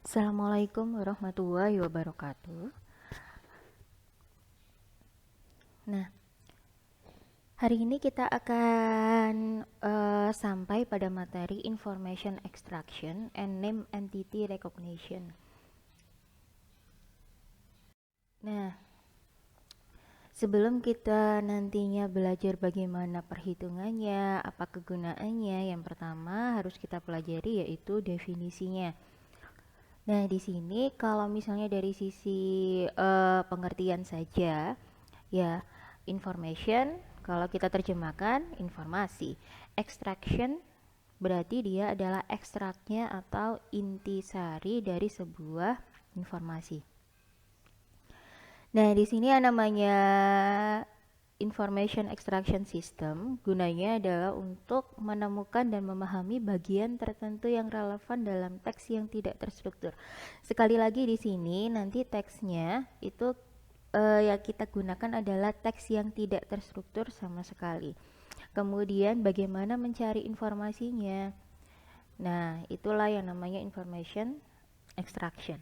Assalamualaikum warahmatullahi wabarakatuh. Nah, hari ini kita akan sampai pada materi Information Extraction and Name Entity Recognition. Nah, sebelum kita nantinya belajar bagaimana perhitungannya, apa kegunaannya, yang pertama harus kita pelajari yaitu definisinya. Nah, di sini kalau misalnya dari sisi pengertian saja, ya, information kalau kita terjemahkan informasi. Extraction berarti dia adalah ekstraknya atau intisari dari sebuah informasi. Nah, di sini yang namanya Information Extraction System gunanya adalah untuk menemukan dan memahami bagian tertentu yang relevan dalam teks yang tidak terstruktur. Sekali lagi di sini nanti teksnya itu yang kita gunakan adalah teks yang tidak terstruktur sama sekali. Kemudian bagaimana mencari informasinya. Nah, itulah yang namanya information extraction.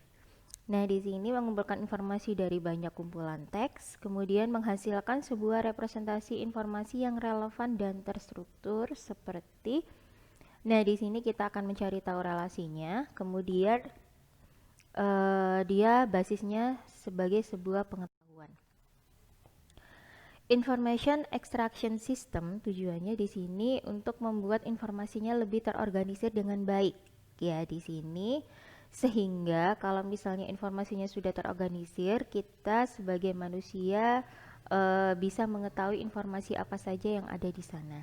Nah, di sini mengumpulkan informasi dari banyak kumpulan teks, kemudian menghasilkan sebuah representasi informasi yang relevan dan terstruktur seperti. Nah, di sini kita akan mencari tahu relasinya, kemudian dia basisnya sebagai sebuah pengetahuan. Information extraction system tujuannya di sini untuk membuat informasinya lebih terorganisir dengan baik. Ya, di sini sehingga kalau misalnya informasinya sudah terorganisir, kita sebagai manusia bisa mengetahui informasi apa saja yang ada di sana.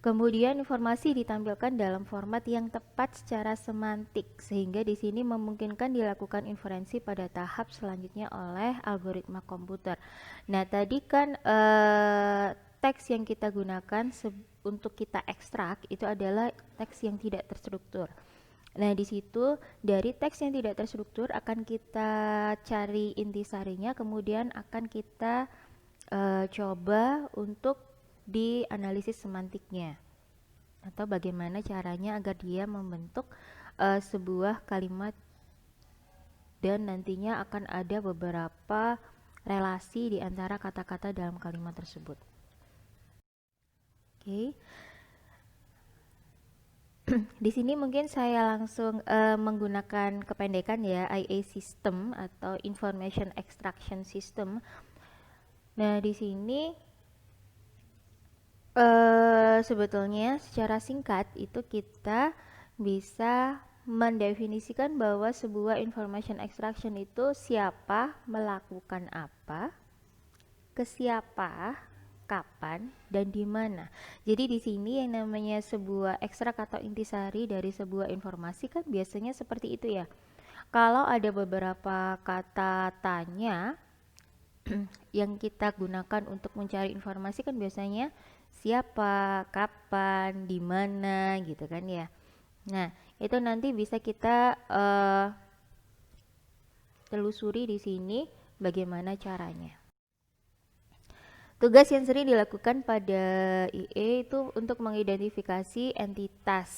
Kemudian informasi ditampilkan dalam format yang tepat secara semantik sehingga di sini memungkinkan dilakukan inferensi pada tahap selanjutnya oleh algoritma komputer. Nah, tadi kan teks yang kita gunakan untuk kita ekstrak itu adalah teks yang tidak terstruktur. Nah, di situ dari teks yang tidak terstruktur akan kita cari intisarinya, kemudian akan kita coba untuk dianalisis semantiknya atau bagaimana caranya agar dia membentuk sebuah kalimat dan nantinya akan ada beberapa relasi di antara kata-kata dalam kalimat tersebut. Oke. Di sini mungkin saya langsung menggunakan kependekan ya, IA system atau Information Extraction System. Nah, di sini sebetulnya secara singkat itu kita bisa mendefinisikan bahwa sebuah information extraction itu siapa melakukan apa, ke siapa, kapan, dan di mana. Jadi di sini yang namanya sebuah ekstrak atau intisari dari sebuah informasi kan biasanya seperti itu ya. Kalau ada beberapa kata tanya yang kita gunakan untuk mencari informasi kan biasanya siapa, kapan, di mana gitu kan ya. Nah, itu nanti bisa kita telusuri di sini bagaimana caranya. Tugas yang sering dilakukan pada IE itu untuk mengidentifikasi entitas.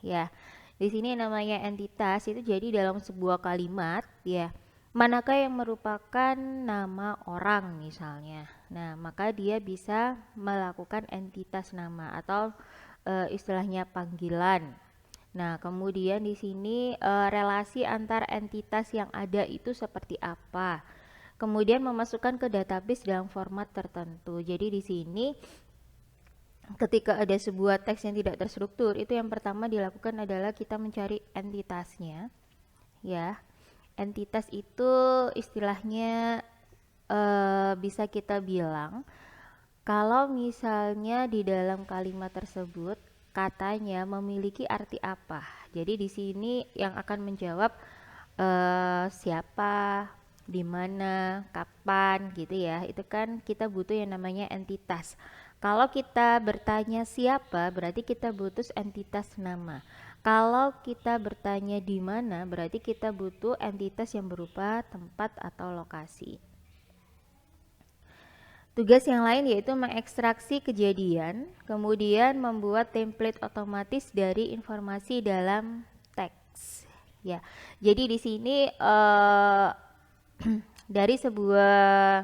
Ya, di sini namanya entitas itu jadi dalam sebuah kalimat ya. Manakah yang merupakan nama orang misalnya. Nah, maka dia bisa melakukan entitas nama atau istilahnya panggilan. Nah, kemudian di sini relasi antar entitas yang ada itu seperti apa? Kemudian memasukkan ke database dalam format tertentu. Jadi di sini ketika ada sebuah teks yang tidak terstruktur, itu yang pertama dilakukan adalah kita mencari entitasnya. Ya. Entitas itu istilahnya bisa kita bilang kalau misalnya di dalam kalimat tersebut katanya memiliki arti apa. Jadi di sini yang akan menjawab siapa, di mana, kapan gitu ya. Itu kan kita butuh yang namanya entitas. Kalau kita bertanya siapa, berarti kita butuh entitas nama. Kalau kita bertanya di mana, berarti kita butuh entitas yang berupa tempat atau lokasi. Tugas yang lain yaitu mengekstraksi kejadian, kemudian membuat template otomatis dari informasi dalam teks. ya. Jadi di sini dari sebuah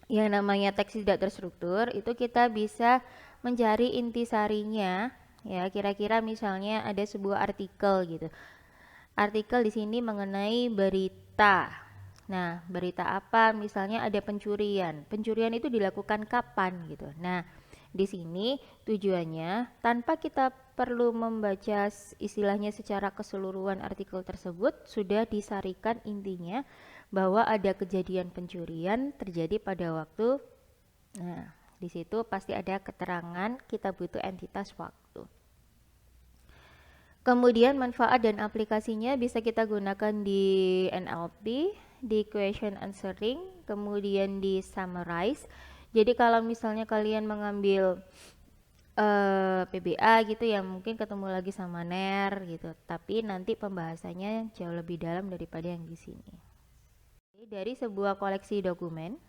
yang namanya teks tidak terstruktur itu kita bisa mencari intisarinya, ya. Kira-kira misalnya ada sebuah artikel gitu. Artikel di sini mengenai berita. Nah, berita apa? Misalnya ada pencurian. Pencurian itu dilakukan kapan gitu. Nah, di sini tujuannya tanpa kita perlu membaca istilahnya secara keseluruhan artikel tersebut, sudah disarikan intinya bahwa ada kejadian pencurian terjadi pada waktu. Nah, di situ pasti ada keterangan, kita butuh entitas waktu. Kemudian manfaat dan aplikasinya bisa kita gunakan di NLP, di question answering, kemudian di summarize. Jadi kalau misalnya kalian mengambil PBA gitu ya, mungkin ketemu lagi sama NER gitu, tapi nanti pembahasannya jauh lebih dalam daripada yang di sini. Dari sebuah koleksi dokumen,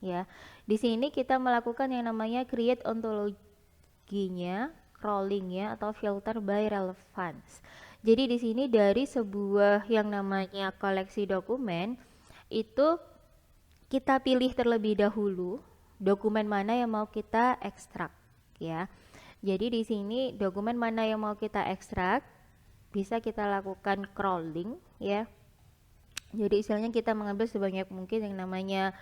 ya, di sini kita melakukan yang namanya create ontologinya, crawlingnya atau filter by relevance. Jadi di sini dari sebuah yang namanya koleksi dokumen itu kita pilih terlebih dahulu dokumen mana yang mau kita ekstrak, ya. Jadi di sini dokumen mana yang mau kita ekstrak bisa kita lakukan crawling, ya. Jadi istilahnya kita mengambil sebanyak mungkin yang namanya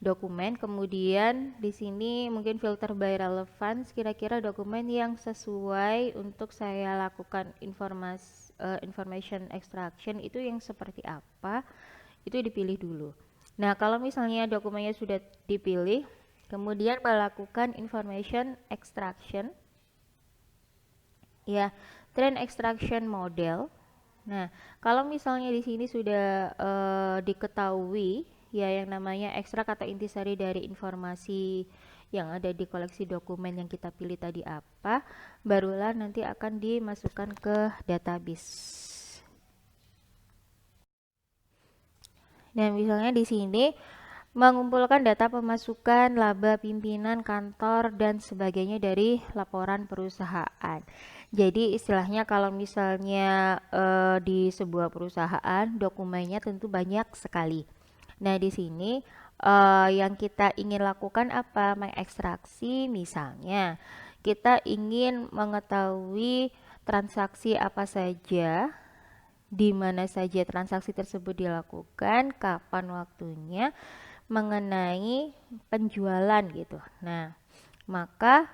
dokumen, kemudian di sini mungkin filter by relevance, kira-kira dokumen yang sesuai untuk saya lakukan information extraction itu yang seperti apa, itu dipilih dulu. Nah, kalau misalnya dokumennya sudah dipilih, kemudian melakukan information extraction, ya, trend extraction model. Nah, kalau misalnya di sini sudah diketahui ya yang namanya ekstrak atau intisari dari informasi yang ada di koleksi dokumen yang kita pilih tadi apa, barulah nanti akan dimasukkan ke database. Dan misalnya di sini mengumpulkan data pemasukan, laba pimpinan, kantor, dan sebagainya dari laporan perusahaan. Jadi istilahnya kalau misalnya di sebuah perusahaan dokumennya tentu banyak sekali. Nah di sini yang kita ingin lakukan apa? Mengekstraksi misalnya kita ingin mengetahui transaksi apa saja, di mana saja transaksi tersebut dilakukan, kapan waktunya, mengenai penjualan gitu. Nah, maka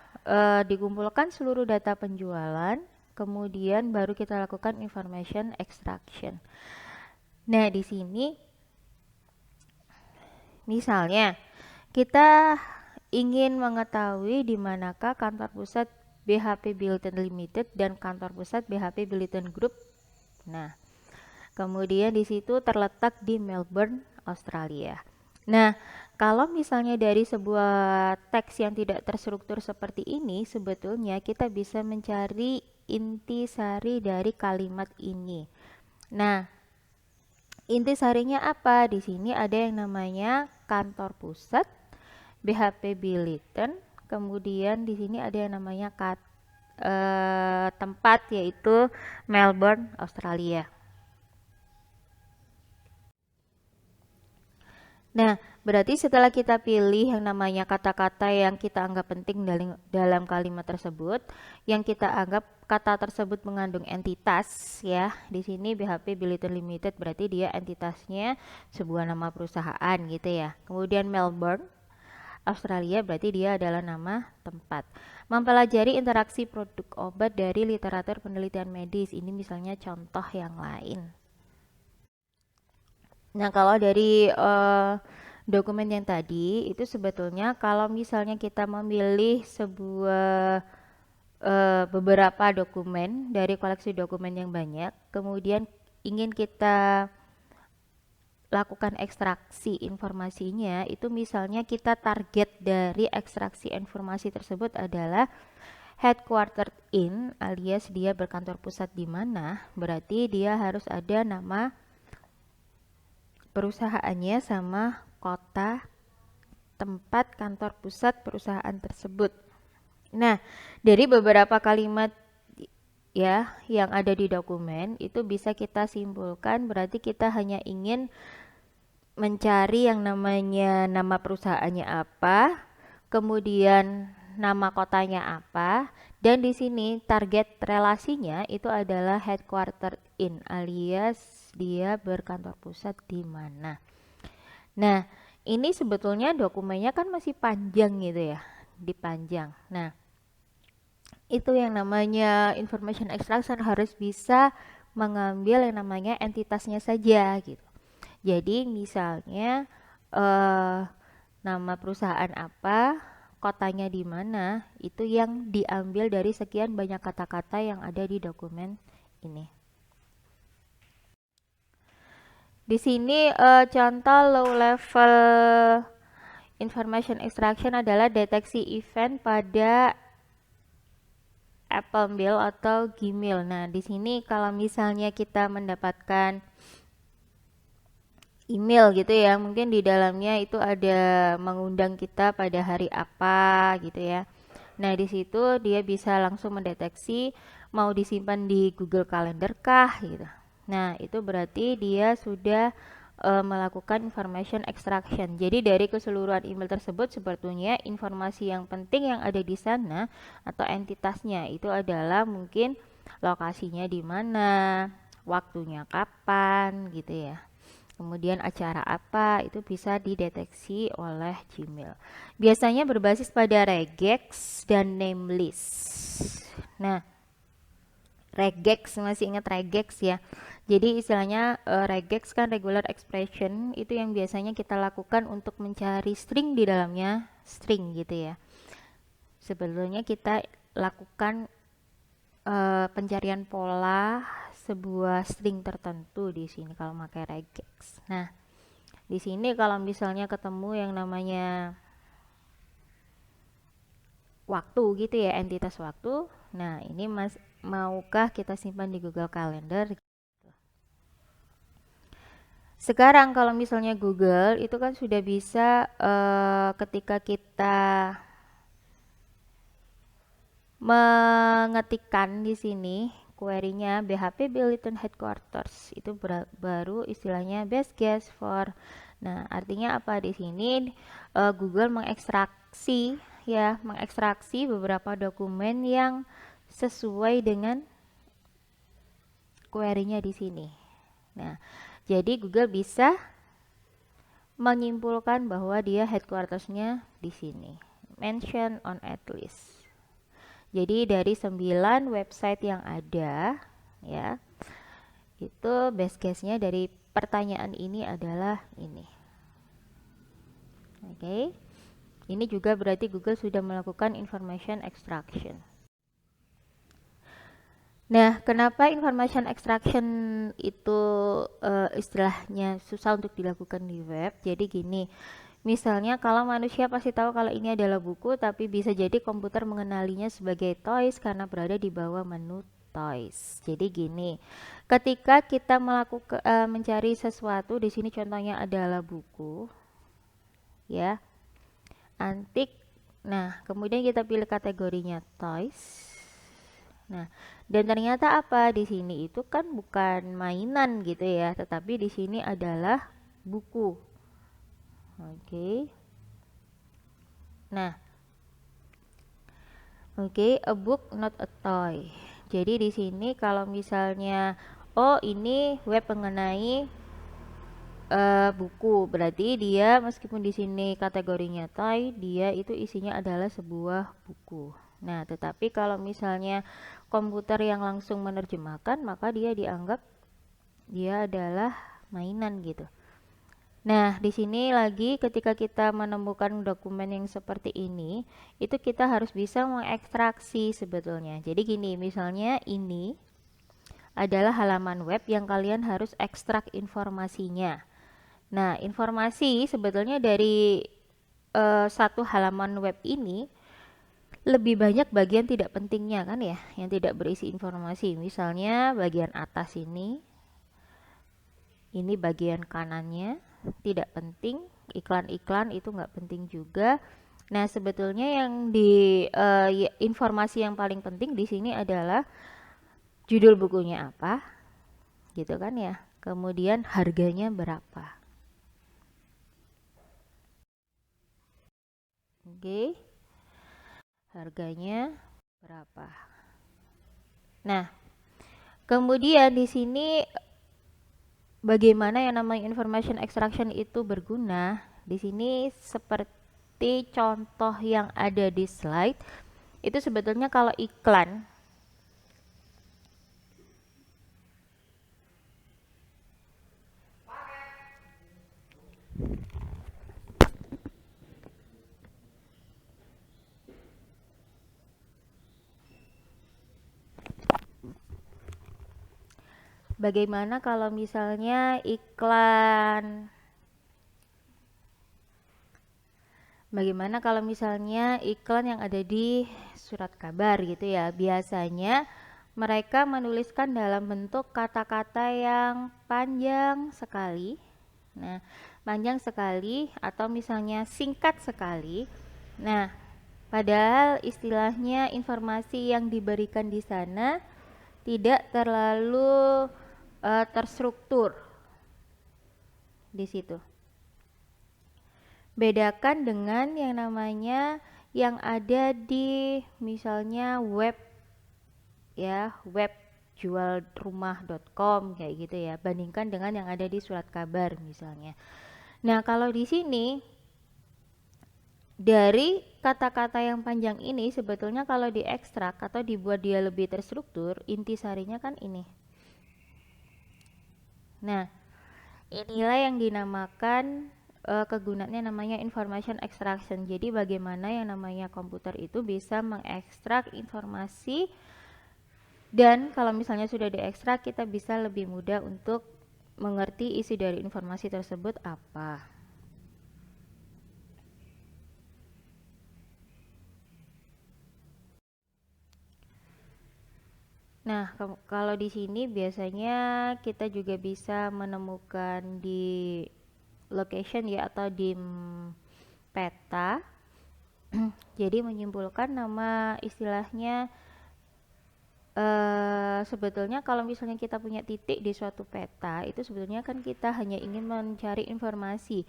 dikumpulkan seluruh data penjualan, kemudian baru kita lakukan information extraction. Nah, di sini misalnya kita ingin mengetahui di manakah kantor pusat BHP Billiton Limited dan kantor pusat BHP Billiton Group. Nah, kemudian di situ terletak di Melbourne, Australia. Nah, kalau misalnya dari sebuah teks yang tidak terstruktur seperti ini, sebetulnya kita bisa mencari intisari dari kalimat ini. Nah, intisarinya apa? Di sini ada yang namanya kantor pusat, BHP Billiton, kemudian di sini ada yang namanya tempat yaitu Melbourne, Australia. Nah, berarti setelah kita pilih yang namanya kata-kata yang kita anggap penting dalam kalimat tersebut, yang kita anggap kata tersebut mengandung entitas, ya. Di sini BHP Billiton Limited berarti dia entitasnya sebuah nama perusahaan gitu ya. Kemudian Melbourne, Australia berarti dia adalah nama tempat. Mempelajari interaksi produk obat dari literatur penelitian medis. Ini misalnya contoh yang lain. Nah, kalau dari dokumen yang tadi itu sebetulnya kalau misalnya kita memilih sebuah beberapa dokumen dari koleksi dokumen yang banyak, kemudian ingin kita lakukan ekstraksi informasinya, itu misalnya kita target dari ekstraksi informasi tersebut adalah headquartered in, alias dia berkantor pusat di mana, berarti dia harus ada nama perusahaannya sama kota tempat kantor pusat perusahaan tersebut. Nah, dari beberapa kalimat ya yang ada di dokumen itu bisa kita simpulkan berarti kita hanya ingin mencari yang namanya nama perusahaannya apa, kemudian nama kotanya apa, dan di sini target relasinya itu adalah headquarter in alias dia berkantor pusat di mana. Nah, ini sebetulnya dokumennya kan masih panjang gitu ya, dipanjang. Nah, itu yang namanya information extraction harus bisa mengambil yang namanya entitasnya saja gitu. Jadi misalnya eh, nama perusahaan apa, kotanya di mana, itu yang diambil dari sekian banyak kata-kata yang ada di dokumen ini. Di sini contoh low level information extraction adalah deteksi event pada Apple Mail atau Gmail. Nah, di sini kalau misalnya kita mendapatkan email gitu ya, mungkin di dalamnya itu ada mengundang kita pada hari apa gitu ya. Nah, di situ dia bisa langsung mendeteksi mau disimpan di Google Calendar kah gitu. Nah, itu berarti dia sudah melakukan information extraction. Jadi dari keseluruhan email tersebut sebetulnya informasi yang penting yang ada di sana atau entitasnya itu adalah mungkin lokasinya di mana, waktunya kapan gitu ya. Kemudian acara apa itu bisa dideteksi oleh Gmail. Biasanya berbasis pada regex dan name list. Nah, regex masih ingat regex ya. Jadi istilahnya regex kan regular expression itu yang biasanya kita lakukan untuk mencari string di dalamnya string gitu ya. Sebetulnya kita lakukan pencarian pola sebuah string tertentu di sini kalau pakai regex. Nah, di sini kalau misalnya ketemu yang namanya waktu gitu ya, entitas waktu. Nah, ini Mas maukah kita simpan di Google Calendar? Sekarang kalau misalnya Google itu kan sudah bisa ketika kita mengetikkan di sini query-nya BHP Billiton Headquarters itu baru istilahnya best guess for. Nah, artinya apa di sini Google mengekstraksi beberapa dokumen yang sesuai dengan query-nya di sini. Nah, jadi Google bisa menyimpulkan bahwa dia headquarters-nya di sini. Mention on at least. Jadi dari 9 website yang ada ya, itu best case-nya dari pertanyaan ini adalah ini. Oke. Ini juga berarti Google sudah melakukan information extraction. Nah, kenapa information extraction itu istilahnya susah untuk dilakukan di web? Jadi gini, misalnya kalau manusia pasti tahu kalau ini adalah buku, tapi bisa jadi komputer mengenalinya sebagai toys karena berada di bawah menu toys. Jadi gini, ketika kita melakukan mencari sesuatu, di sini contohnya adalah buku, ya, antik. Nah, kemudian kita pilih kategorinya toys. Nah, dan ternyata apa di sini itu kan bukan mainan gitu ya, tetapi di sini adalah buku. Oke. Nah, a book not a toy. Jadi di sini kalau misalnya ini web mengenai buku, berarti dia meskipun di sini kategorinya toy, dia itu isinya adalah sebuah buku. Nah, tetapi kalau misalnya komputer yang langsung menerjemahkan, maka dia dianggap dia adalah mainan gitu. Nah, di sini lagi ketika kita menemukan dokumen yang seperti ini, itu kita harus bisa mengekstraksi sebetulnya. Jadi gini, misalnya ini adalah halaman web yang kalian harus ekstrak informasinya. Nah, informasi sebetulnya dari satu halaman web ini lebih banyak bagian tidak pentingnya kan ya, yang tidak berisi informasi. Misalnya bagian atas ini bagian kanannya tidak penting, iklan-iklan itu nggak penting juga. Nah, sebetulnya yang informasi yang paling penting di sini adalah judul bukunya apa, gitu kan ya. Kemudian harganya berapa. Oke. Harganya berapa. Nah, kemudian di sini bagaimana yang namanya information extraction itu berguna? Di sini seperti contoh yang ada di slide, itu sebetulnya kalau iklan bagaimana kalau misalnya iklan yang ada di surat kabar gitu ya. Biasanya mereka menuliskan dalam bentuk kata-kata yang panjang sekali. Nah, panjang sekali atau misalnya singkat sekali. Nah, padahal istilahnya informasi yang diberikan di sana tidak terlalu terstruktur di situ. Bedakan dengan yang namanya yang ada di misalnya web ya, web jualrumah.com kayak gitu ya, bandingkan dengan yang ada di surat kabar misalnya. Nah, kalau di sini dari kata-kata yang panjang ini sebetulnya kalau diekstrak atau dibuat dia lebih terstruktur, intisarinya kan ini. Nah, inilah yang dinamakan kegunaannya namanya information extraction. Jadi bagaimana yang namanya komputer itu bisa mengekstrak informasi, dan kalau misalnya sudah diekstrak kita bisa lebih mudah untuk mengerti isi dari informasi tersebut apa. Nah, kalau di sini biasanya kita juga bisa menemukan di location ya atau di peta. Jadi menyimpulkan nama istilahnya sebetulnya kalau misalnya kita punya titik di suatu peta itu sebetulnya kan kita hanya ingin mencari informasi.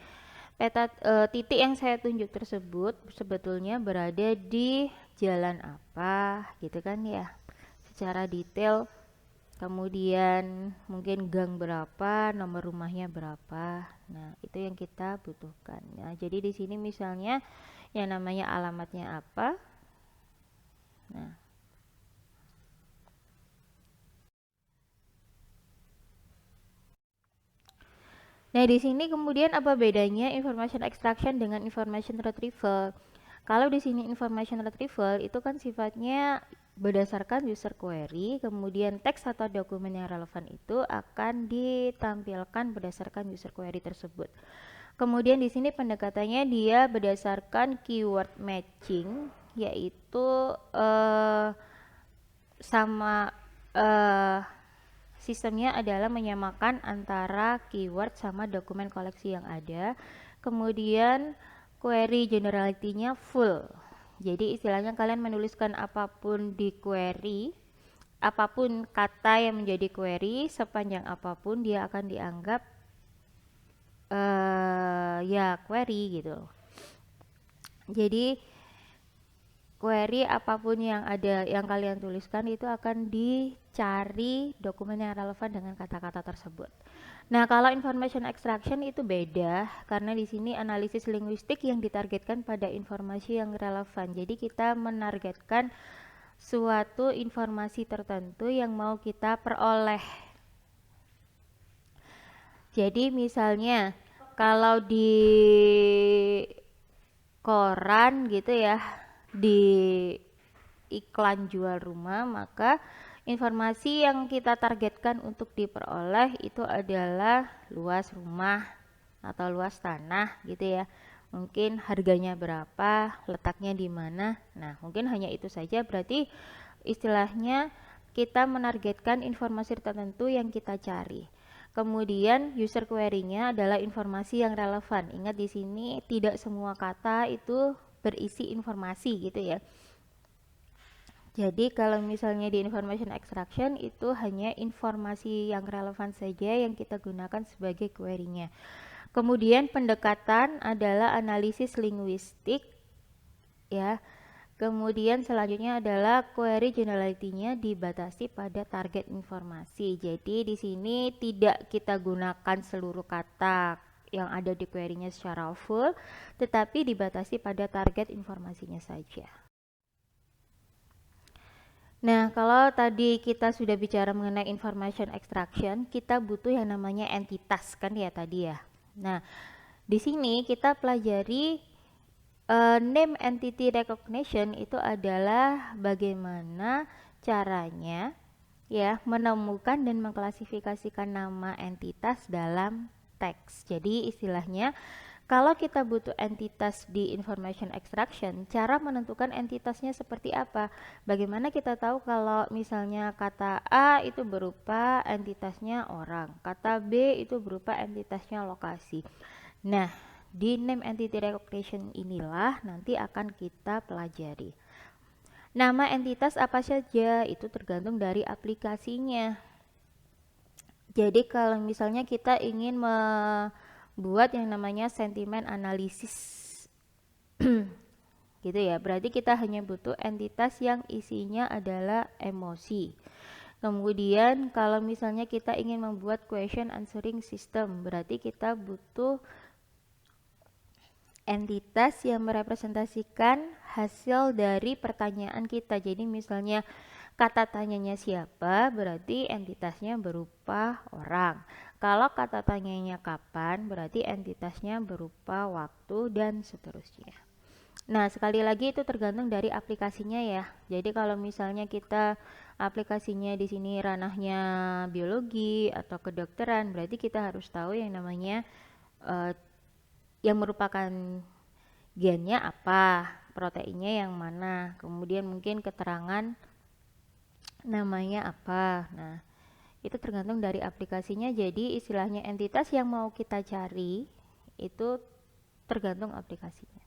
Peta titik yang saya tunjuk tersebut sebetulnya berada di jalan apa gitu kan ya, secara detail. Kemudian mungkin gang berapa, nomor rumahnya berapa. Nah, itu yang kita butuhkan. Nah, jadi di sini misalnya yang namanya alamatnya apa. Nah, di sini kemudian apa bedanya information extraction dengan information retrieval? Kalau di sini information retrieval itu kan sifatnya berdasarkan user query, kemudian teks atau dokumen yang relevan itu akan ditampilkan berdasarkan user query tersebut. Kemudian di sini pendekatannya dia berdasarkan keyword matching, yaitu sama sistemnya adalah menyamakan antara keyword sama dokumen koleksi yang ada. Kemudian query generality-nya full. Jadi istilahnya kalian menuliskan apapun di query, apapun kata yang menjadi query, sepanjang apapun dia akan dianggap ya query gitu. Jadi query apapun yang ada yang kalian tuliskan itu akan dicari dokumen yang relevan dengan kata-kata tersebut. Nah, kalau information extraction itu beda karena di sini analisis linguistik yang ditargetkan pada informasi yang relevan. Jadi kita menargetkan suatu informasi tertentu yang mau kita peroleh. Jadi misalnya kalau di koran gitu ya, di iklan jual rumah, maka informasi yang kita targetkan untuk diperoleh itu adalah luas rumah atau luas tanah gitu ya. Mungkin harganya berapa, letaknya di mana. Nah, mungkin hanya itu saja, berarti istilahnya kita menargetkan informasi tertentu yang kita cari. Kemudian user query-nya adalah informasi yang relevan. Ingat di sini tidak semua kata itu berisi informasi gitu ya. Jadi kalau misalnya di information extraction itu hanya informasi yang relevan saja yang kita gunakan sebagai query-nya. Kemudian pendekatan adalah analisis linguistik ya. Kemudian selanjutnya adalah query generality-nya dibatasi pada target informasi. Jadi di sini tidak kita gunakan seluruh kata yang ada di query-nya secara full, tetapi dibatasi pada target informasinya saja. Nah, kalau tadi kita sudah bicara mengenai information extraction, kita butuh yang namanya entitas kan ya tadi ya. Nah, di sini kita pelajari name entity recognition itu adalah bagaimana caranya ya menemukan dan mengklasifikasikan nama entitas dalam teks. Jadi istilahnya kalau kita butuh entitas di information extraction, cara menentukan entitasnya seperti apa? Bagaimana kita tahu kalau misalnya kata A itu berupa entitasnya orang, kata B itu berupa entitasnya lokasi. Nah, di name entity recognition inilah nanti akan kita pelajari. Nama entitas apa saja itu tergantung dari aplikasinya. Jadi kalau misalnya kita ingin buat yang namanya sentimen analisis gitu ya, berarti kita hanya butuh entitas yang isinya adalah emosi. Kemudian kalau misalnya kita ingin membuat question answering system, berarti kita butuh entitas yang merepresentasikan hasil dari pertanyaan kita. Jadi misalnya kata tanyanya siapa, berarti entitasnya berupa orang. Kalau kata tanyanya kapan, berarti entitasnya berupa waktu dan seterusnya. Nah, sekali lagi itu tergantung dari aplikasinya ya. Jadi kalau misalnya kita aplikasinya di sini ranahnya biologi atau kedokteran, berarti kita harus tahu yang namanya yang merupakan gennya apa, proteinnya yang mana, kemudian mungkin keterangan namanya apa. Nah, itu tergantung dari aplikasinya. Jadi istilahnya entitas yang mau kita cari itu tergantung aplikasinya.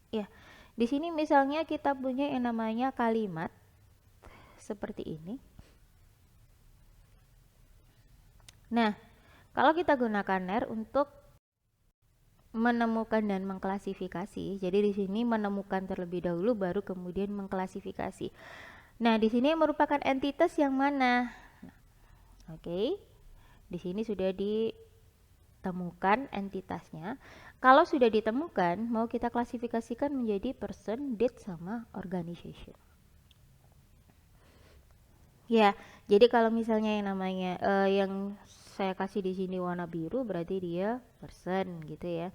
Ya, di sini misalnya kita punya yang namanya kalimat seperti ini. Nah, kalau kita gunakan NER untuk menemukan dan mengklasifikasi, jadi di sini menemukan terlebih dahulu baru kemudian mengklasifikasi. Nah, di sini merupakan entitas yang mana? Oke. Di sini sudah ditemukan entitasnya. Kalau sudah ditemukan, mau kita klasifikasikan menjadi person, date sama organization. Ya, jadi kalau misalnya yang namanya yang saya kasih di sini warna biru berarti dia person gitu ya.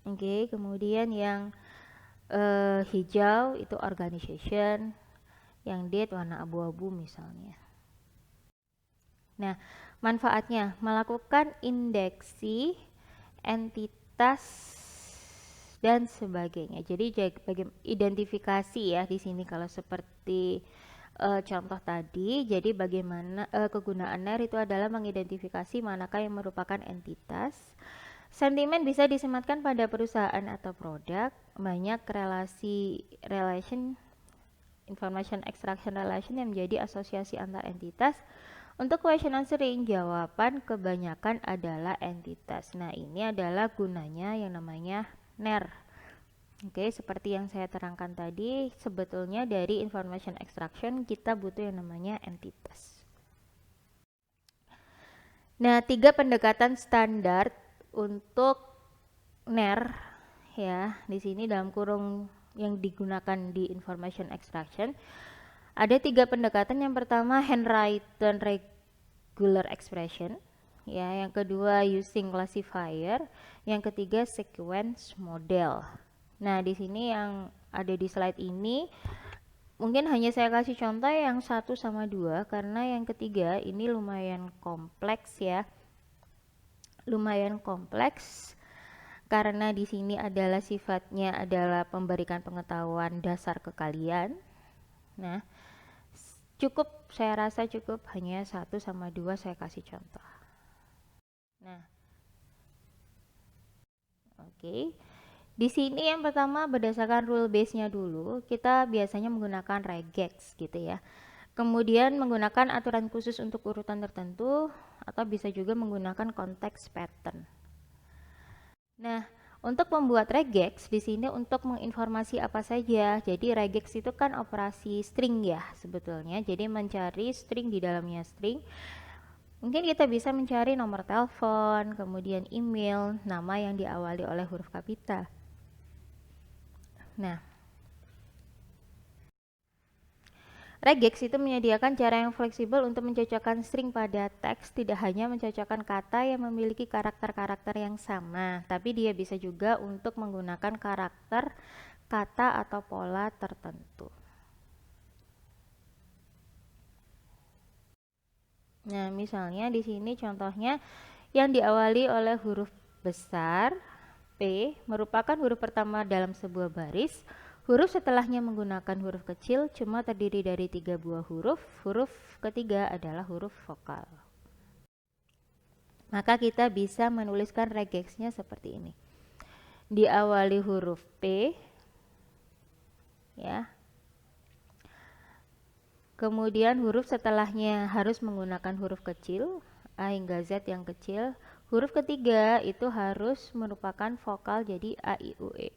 Oke, kemudian yang hijau itu organization, yang date warna abu-abu misalnya. Nah, manfaatnya melakukan indeksi entitas dan sebagainya. Jadi identifikasi ya di sini kalau seperti contoh tadi. Jadi bagaimana kegunaan NER itu adalah mengidentifikasi manakah yang merupakan entitas. Sentimen bisa disematkan pada perusahaan atau produk. Banyak relation information extraction relation yang menjadi asosiasi antar entitas. Untuk question answering, jawaban kebanyakan adalah entitas. Nah, ini adalah gunanya yang namanya NER. Oke, seperti yang saya terangkan tadi, sebetulnya dari information extraction kita butuh yang namanya entitas. Nah, 3 pendekatan standar untuk NER ya, di sini dalam kurung yang digunakan di information extraction ada 3 pendekatan. Yang pertama handwritten regular expression ya, yang kedua using classifier, yang ketiga sequence model. Nah, di sini yang ada di slide ini mungkin hanya saya kasih contoh yang 1 sama 2 karena yang ketiga ini lumayan kompleks ya. Lumayan kompleks karena di sini adalah sifatnya adalah memberikan pengetahuan dasar ke kalian. Nah, saya rasa cukup hanya 1 sama 2 saya kasih contoh. Nah, Oke. Di sini yang pertama berdasarkan rule base-nya dulu, kita biasanya menggunakan regex gitu ya. Kemudian menggunakan aturan khusus untuk urutan tertentu atau bisa juga menggunakan konteks pattern. Nah, untuk membuat regex di sini untuk menginformasi apa saja. Jadi regex itu kan operasi string ya sebetulnya. Jadi mencari string di dalamnya string. Mungkin kita bisa mencari nomor telepon, kemudian email, nama yang diawali oleh huruf kapital. Nah, regex itu menyediakan cara yang fleksibel untuk mencocokkan string pada teks, tidak hanya mencocokkan kata yang memiliki karakter-karakter yang sama, tapi dia bisa juga untuk menggunakan karakter, kata atau pola tertentu. Nah, misalnya di sini contohnya yang diawali oleh huruf besar P merupakan huruf pertama dalam sebuah baris. Huruf setelahnya menggunakan huruf kecil cuma terdiri dari 3 buah huruf. Huruf ketiga adalah huruf vokal. Maka kita bisa menuliskan regexnya seperti ini. Diawali huruf P ya. Kemudian huruf setelahnya harus menggunakan huruf kecil, A hingga Z yang kecil. Huruf ketiga itu harus merupakan vokal, jadi A, I, U, E.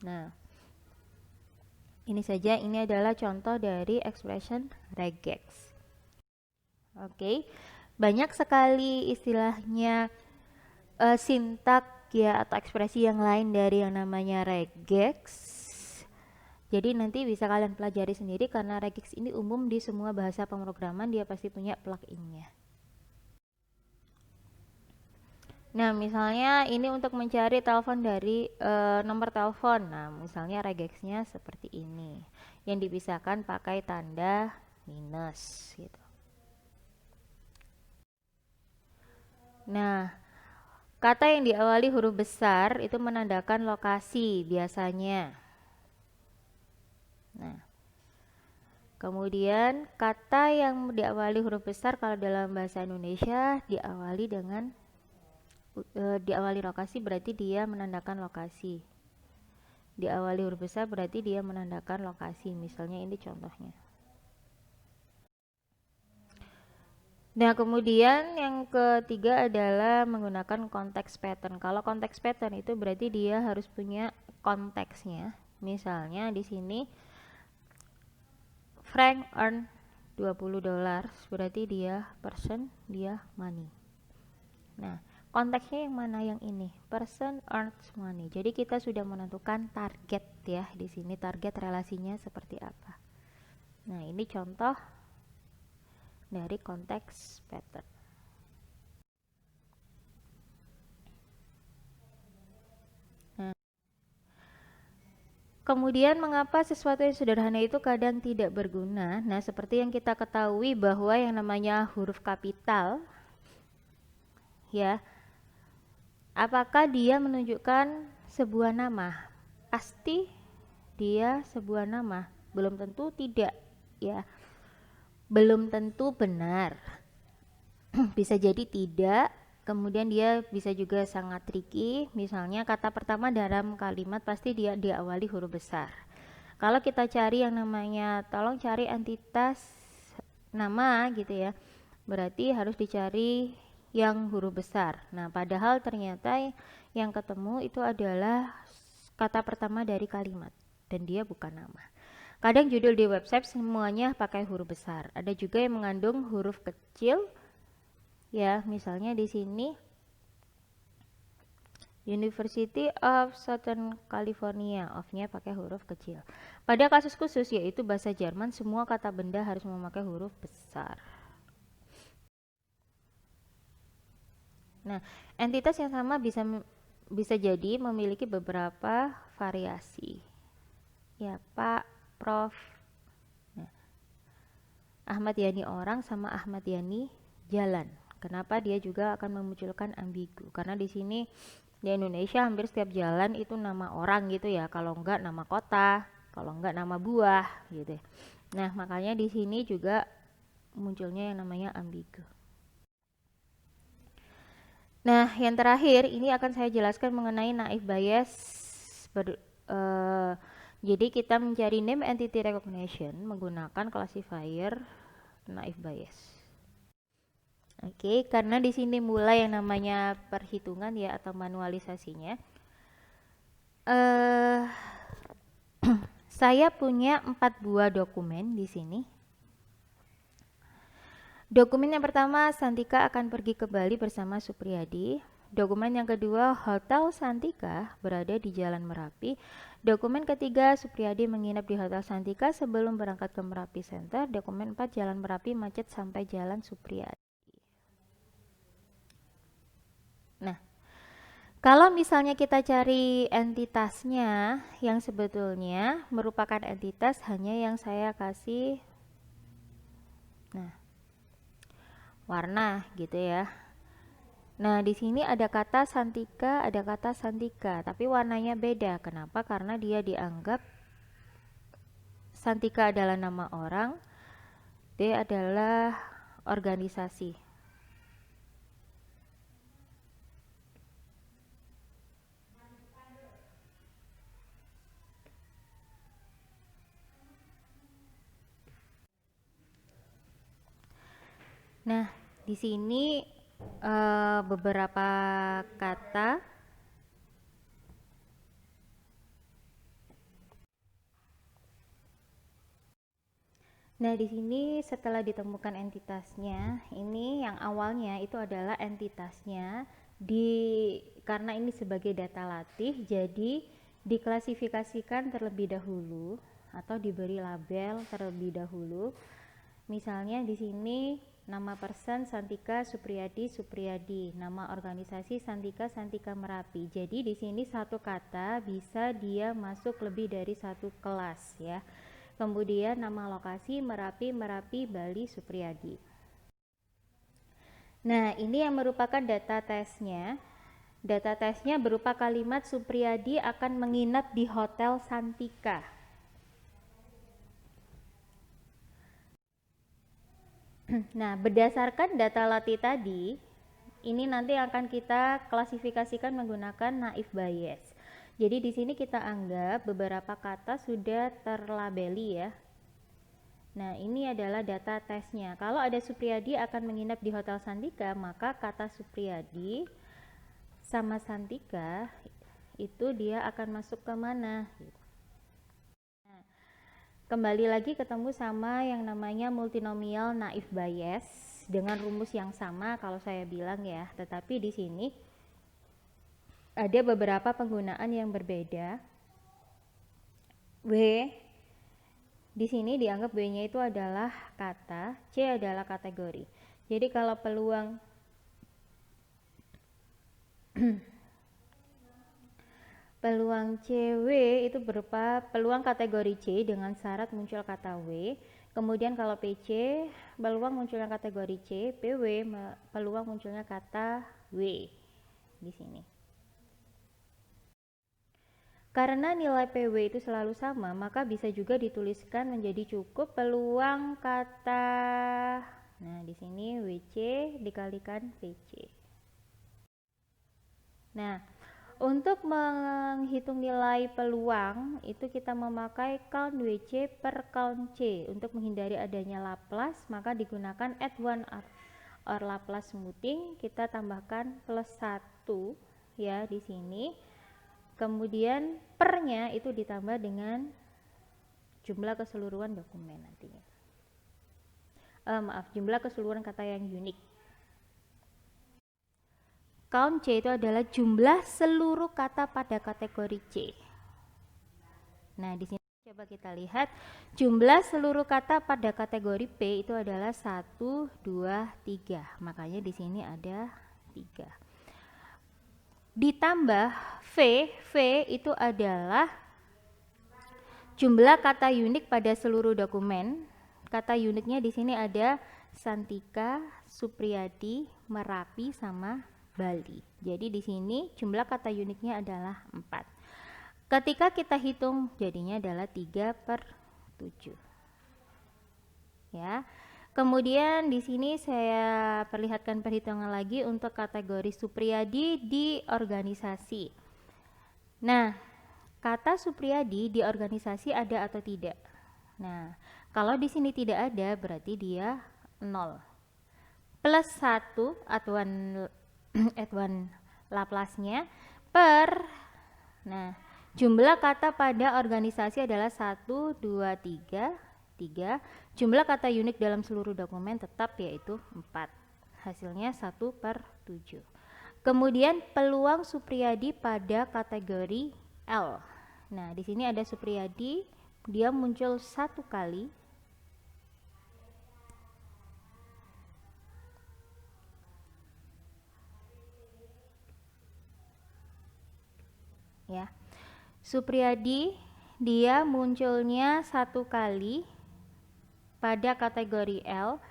Nah, ini saja, ini adalah contoh dari expression regex. Oke, banyak sekali istilahnya sintak ya atau ekspresi yang lain dari yang namanya regex. Jadi nanti bisa kalian pelajari sendiri karena regex ini umum di semua bahasa pemrograman, dia pasti punya plugin-nya. Nah, misalnya ini untuk mencari telepon dari nomor telepon. Nah, misalnya regexnya seperti ini. Yang dipisahkan pakai tanda minus gitu. Nah, kata yang diawali huruf besar itu menandakan lokasi biasanya. Nah, kemudian kata yang diawali huruf besar kalau dalam bahasa Indonesia diawali dengan diawali lokasi berarti dia menandakan lokasi. Diawali huruf besar berarti dia menandakan lokasi. Misalnya ini contohnya. Nah, kemudian yang ketiga adalah menggunakan konteks pattern. Kalau konteks pattern itu berarti dia harus punya konteksnya. Misalnya di sini Frank earn $20, berarti dia person, dia money. Nah, konteksnya yang mana yang ini? Person earns money. Jadi kita sudah menentukan target ya. Di sini target relasinya seperti apa. Nah, ini contoh dari konteks pattern. Nah, kemudian mengapa sesuatu yang sederhana itu kadang tidak berguna? Nah, seperti yang kita ketahui bahwa yang namanya huruf kapital ya, apakah dia menunjukkan sebuah nama? Pasti dia sebuah nama. Belum tentu tidak ya. Belum tentu benar. Bisa jadi tidak. Kemudian dia bisa juga sangat tricky. Misalnya kata pertama dalam kalimat pasti dia diawali huruf besar. Kalau kita cari yang namanya, tolong cari entitas nama gitu ya, berarti harus dicari yang huruf besar. Nah, padahal ternyata yang ketemu itu adalah kata pertama dari kalimat dan dia bukan nama. Kadang judul di website semuanya pakai huruf besar. Ada juga yang mengandung huruf kecil. Ya, misalnya di sini University of Southern California, of-nya pakai huruf kecil. Pada kasus khusus yaitu bahasa Jerman, semua kata benda harus memakai huruf besar. Nah, entitas yang sama bisa jadi memiliki beberapa variasi. Ya, Pak, Prof. Nah, Ahmad Yani orang sama Ahmad Yani jalan. Kenapa dia juga akan memunculkan ambigu? Karena di sini di Indonesia hampir setiap jalan itu nama orang gitu ya. Kalau enggak nama kota, kalau enggak nama buah gitu. Nah, makanya di sini juga munculnya yang namanya ambigu. Nah, yang terakhir ini akan saya jelaskan mengenai naive Bayes. Jadi kita mencari name entity recognition menggunakan classifier naive Bayes. Oke, karena di sini mulai yang namanya perhitungan ya atau manualisasinya. Saya punya 4 buah dokumen di sini. Dokumen yang pertama, Santika akan pergi ke Bali bersama Supriyadi. Dokumen yang kedua, Hotel Santika berada di Jalan Merapi. Dokumen ketiga, Supriyadi menginap di Hotel Santika sebelum berangkat ke Merapi Center. Dokumen 4, Jalan Merapi macet sampai Jalan Supriyadi. Nah, kalau misalnya kita cari entitasnya yang sebetulnya merupakan entitas hanya yang saya kasih warna gitu ya. Nah, di sini ada kata Santika, ada kata Santika, tapi warnanya beda. Kenapa? Karena dia dianggap Santika adalah nama orang, D adalah organisasi. Nah, di sini beberapa kata. Nah, di sini setelah ditemukan entitasnya, ini yang awalnya itu adalah entitasnya karena ini sebagai data latih, jadi diklasifikasikan terlebih dahulu atau diberi label terlebih dahulu. Misalnya di sini nama person Santika Supriyadi Supriyadi, nama organisasi Santika Santika Merapi. Jadi di sini satu kata bisa dia masuk lebih dari satu kelas ya. Kemudian nama lokasi Merapi Merapi Bali Supriyadi. Nah, ini yang merupakan data tesnya. Data tesnya berupa kalimat Supriyadi akan menginap di Hotel Santika. Nah, berdasarkan data latih tadi, ini nanti akan kita klasifikasikan menggunakan naive Bayes. Jadi di sini kita anggap beberapa kata sudah terlabeli ya. Nah, ini adalah data tesnya. Kalau ada Supriyadi akan menginap di Hotel Santika, maka kata Supriyadi sama Santika itu dia akan masuk ke mana? Nah, kembali lagi ketemu sama yang namanya multinomial naive Bayes dengan rumus yang sama kalau saya bilang ya. Tetapi di sini ada beberapa penggunaan yang berbeda. W di sini dianggap W-nya itu adalah kata, C adalah kategori. Jadi kalau peluang peluang CW itu berupa peluang kategori C dengan syarat muncul kata W. Kemudian kalau PC peluang munculnya kategori C, PW peluang munculnya kata W di sini. Karena nilai PW itu selalu sama, maka bisa juga dituliskan menjadi cukup peluang kata. Nah, di sini WC dikalikan PC. Nah, untuk menghitung nilai peluang itu kita memakai count WC per count C. Untuk menghindari adanya Laplace, maka digunakan add one or Laplace smoothing. Kita tambahkan plus 1 ya di sini. Kemudian pernya itu ditambah dengan jumlah keseluruhan dokumen nantinya. Jumlah keseluruhan kata yang unik. Count C itu adalah jumlah seluruh kata pada kategori C. Nah, di sini coba kita lihat jumlah seluruh kata pada kategori P itu adalah 1, 2, 3. Makanya di sini ada 3. Ditambah V itu adalah jumlah kata unik pada seluruh dokumen. Kata uniknya di sini ada Santika, Supriyadi, Merapi sama Bali. Jadi di sini jumlah kata uniknya adalah 4. Ketika kita hitung jadinya adalah 3/7. Ya. Kemudian di sini saya perlihatkan perhitungan lagi untuk kategori Supriyadi di organisasi. Nah, kata Supriyadi di organisasi ada atau tidak? Nah, kalau di sini tidak ada berarti dia 0. Plus 1 aduan Laplace-nya per, nah, jumlah kata pada organisasi adalah 1, 2, 3. Jumlah kata unik dalam seluruh dokumen tetap yaitu 4. Hasilnya 1/7. Kemudian peluang Supriyadi pada kategori L. Nah, di sini ada Supriyadi, dia muncul 1 kali. Ya. Supriyadi dia munculnya 1 kali pada kategori L,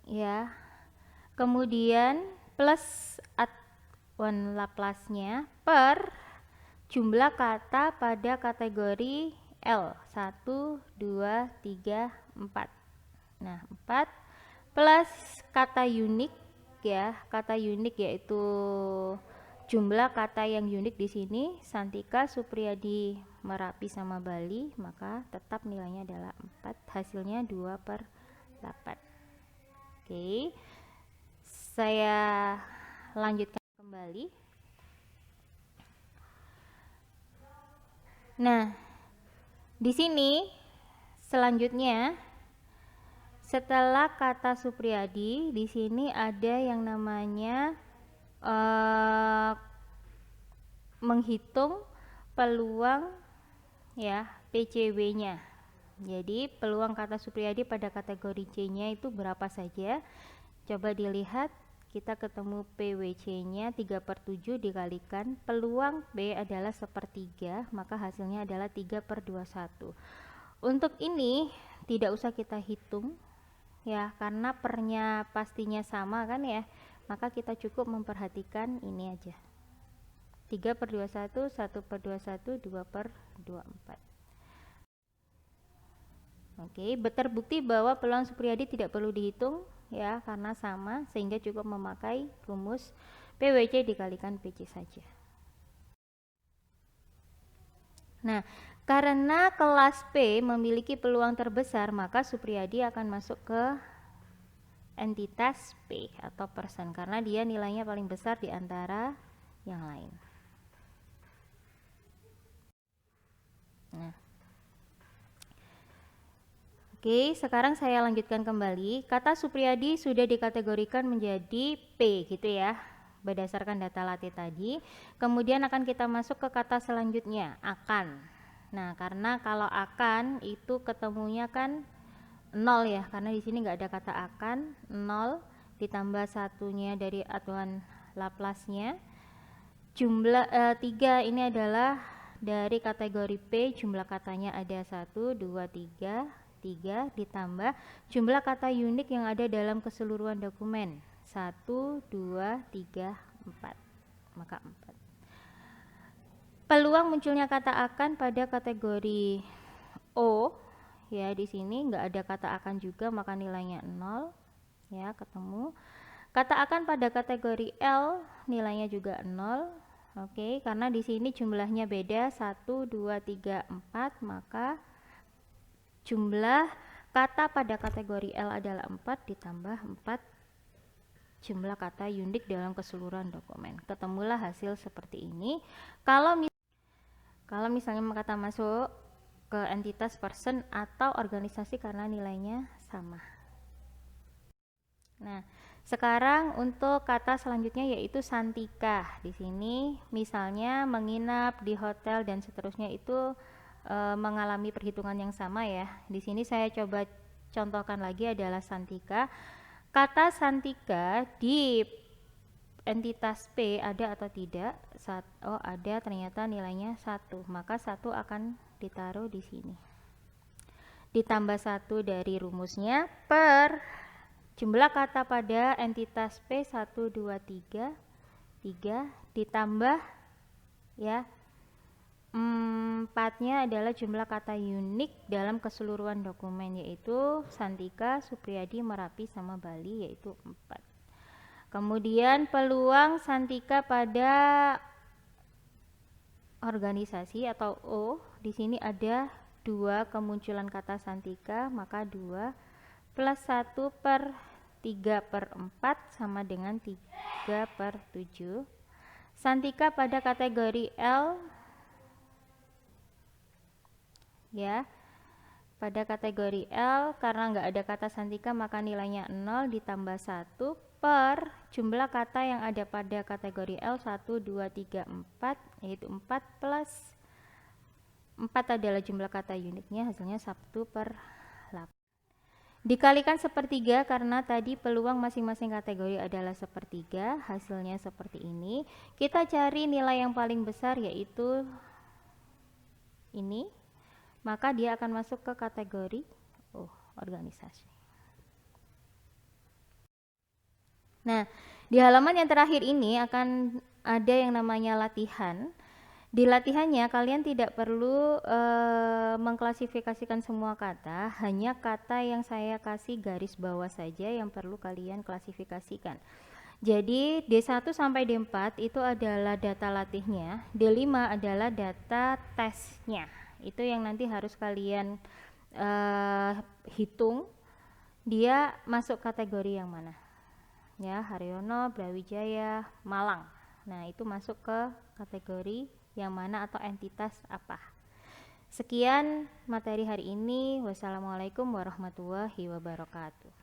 ya. Kemudian plus aduan Laplace-nya per jumlah kata pada kategori L, 1, 2, 3, 4. Nah, 4 plus kata unik, ya. Kata unik yaitu jumlah kata yang unik di sini Santika, Supriyadi, Merapi sama Bali, maka tetap nilainya adalah 4, hasilnya 2/8. Oke, saya lanjutkan kembali. Nah, di sini selanjutnya setelah kata Supriyadi, di sini ada yang namanya menghitung peluang, ya, PCW-nya. Jadi peluang kata Supriyadi pada kategori C-nya itu berapa saja? Coba dilihat, kita ketemu PWC-nya 3/7 dikalikan peluang B adalah 1/3, maka hasilnya adalah 3/21. Untuk ini tidak usah kita hitung, ya, karena pernya pastinya sama kan, ya, maka kita cukup memperhatikan ini aja, 3/21, 1/21, 2/24. Oke, terbukti bahwa peluang Supriyadi tidak perlu dihitung, ya, karena sama, sehingga cukup memakai rumus PWC dikalikan PC saja. Nah, karena kelas P memiliki peluang terbesar, maka Supriyadi akan masuk ke entitas P atau persen, karena dia nilainya paling besar di antara yang lain. Nah, oke, sekarang saya lanjutkan kembali. Kata Supriyadi sudah dikategorikan menjadi P gitu ya, berdasarkan data latih tadi. Kemudian akan kita masuk ke kata selanjutnya, akan. Nah, karena kalau akan itu ketemunya kan 0 ya, karena di sini nggak ada kata akan, 0 ditambah satunya dari aduan Laplace-nya. Jumlah 3 ini adalah dari kategori P, jumlah katanya ada 1, 2, 3 ditambah jumlah kata unik yang ada dalam keseluruhan dokumen, 1, 2, 3, 4, maka 4. Peluang munculnya kata akan pada kategori O, ya, di sini nggak ada kata akan juga, maka nilainya 0, ya, ketemu. Kata akan pada kategori L nilainya juga 0. Oke, karena di sini jumlahnya beda, 1, 2, 3, 4, maka jumlah kata pada kategori L adalah 4 ditambah 4 jumlah kata unik dalam keseluruhan dokumen. Ketemulah hasil seperti ini. Kalau misalnya kata masuk ke entitas person atau organisasi karena nilainya sama. Nah, sekarang untuk kata selanjutnya yaitu Santika. Di sini misalnya menginap di hotel dan seterusnya itu mengalami perhitungan yang sama ya. Di sini saya coba contohkan lagi adalah Santika. Kata Santika di entitas P ada atau tidak? Oh, ada, ternyata nilainya 1. Maka 1 akan ditaruh di sini. Ditambah 1 dari rumusnya per jumlah kata pada entitas P 1, 2, 3 ditambah, ya, Empatnya adalah jumlah kata unik dalam keseluruhan dokumen, yaitu Santika, Supriyadi, Merapi, sama Bali, yaitu 4. Kemudian peluang Santika pada organisasi atau O, di sini ada 2 kemunculan kata Santika, maka 2 plus 1 per 3 per 4 sama dengan 3 per 7. Santika pada kategori L, ya, pada kategori L karena nggak ada kata Santika maka nilainya 0 ditambah 1 per jumlah kata yang ada pada kategori L 1, 2, 3, 4, yaitu 4 plus 4 adalah jumlah kata uniknya, hasilnya 1 per 8. Dikalikan sepertiga karena tadi peluang masing-masing kategori adalah sepertiga, hasilnya seperti ini. Kita cari nilai yang paling besar, yaitu ini, maka dia akan masuk ke kategori organisasi. Nah, di halaman yang terakhir ini akan ada yang namanya latihan. Di latihannya kalian tidak perlu mengklasifikasikan semua kata, hanya kata yang saya kasih garis bawah saja yang perlu kalian klasifikasikan. Jadi D1 sampai D4 itu adalah data latihnya, D5 adalah data tesnya. Itu yang nanti harus kalian hitung dia masuk kategori yang mana. Ya, Haryono, Brawijaya, Malang. Nah, itu masuk ke kategori yang mana atau entitas apa. Sekian materi hari ini. Wassalamualaikum warahmatullahi wabarakatuh.